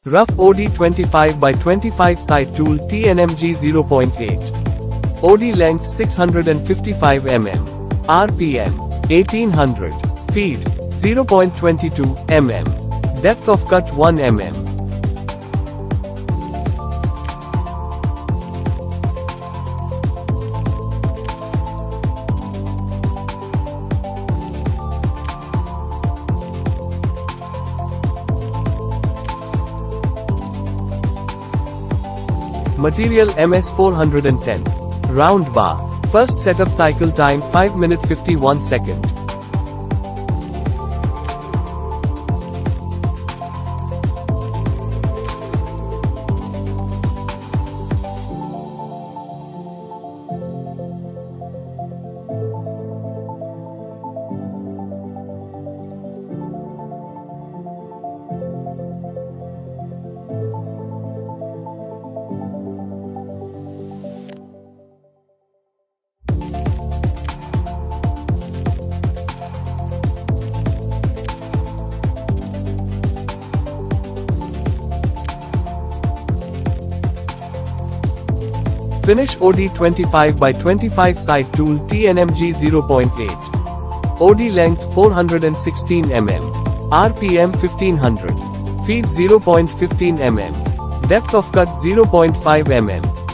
Rough OD 25 by 25 side tool TNMG 0.8. OD length 655 mm. RPM 1800. Feed 0.22 mm. Depth of cut 1 mm. Material MS 410. Round bar. First setup cycle time 5 minute 51 second. Finish OD 25 by 25 side tool TNMG 0.8. OD length 416 mm. RPM 1500. Feed 0.15 mm. Depth of cut 0.5 mm.